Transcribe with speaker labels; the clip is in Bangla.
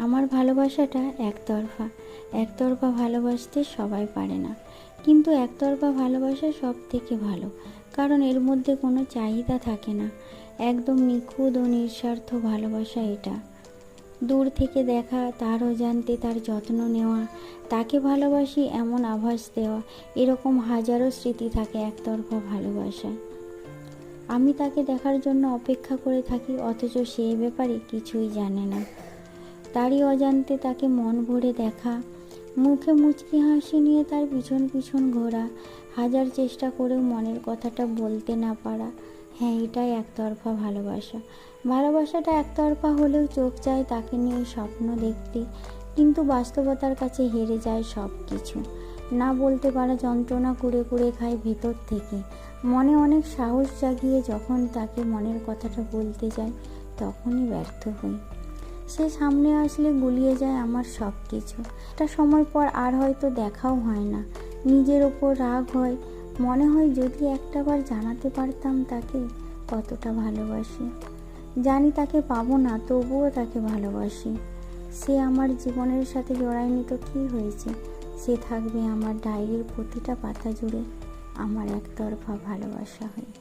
Speaker 1: আমার ভালোবাসাটা একতরফা। একতরফা ভালোবাসতে সবাই পারে না, কিন্তু একতরফা ভালোবাসা সব থেকে ভালো, কারণ এর মধ্যে কোনো চাহিদা থাকে না। একদম নিখুঁত ও নিঃস্বার্থ ভালোবাসা এটা। দূর থেকে দেখা, তার অজান্তে তার যত্ন নেওয়া, তাকে ভালোবাসি এমন আভাস দেওয়া, এরকম হাজারো স্মৃতি থাকে একতরফা ভালোবাসায়। আমি তাকে দেখার জন্য অপেক্ষা করে থাকি, অথচ সে ব্যাপারে কিছুই জানে না। তারই অজান্তে তাকে মন ভরে দেখা, মুখে মুচকি হাসি নিয়ে তার পিছন পিছন ঘোরা, হাজার চেষ্টা করেও মনের কথাটা বলতে না পারা। হ্যাঁ, এটাই একতরফা ভালোবাসা। ভালোবাসাটা একতরফা হলেও চোখ চায় তাকে নিয়ে স্বপ্ন দেখতে, কিন্তু বাস্তবতার কাছে হেরে যায় সব কিছু। না বলতে পারা যন্ত্রণা কুড়ে কুড়ে খায় ভেতর থেকে। মনে অনেক সাহস জাগিয়ে যখন তাকে মনের কথাটা বলতে যাই, তখনই ব্যর্থ হই। সে সামনে আসলে গুলিয়ে যায় আমার সব কিছু। একটা সময় পর আর হয়তো দেখাও হয় না, নিজের ওপর রাগ হয়, মনে হয় যদি একটাবার জানাতে পারতাম তাকে কতটা ভালোবাসি। জানি তাকে পাবো না, তবুও তাকে ভালোবাসি। সে আমার জীবনের সাথে জড়ায়নি তো কী হয়েছে, সে থাকবে আমার ডায়েরির প্রতিটা পাতা জুড়ে, আমার একতরফা ভালোবাসা হয়ে।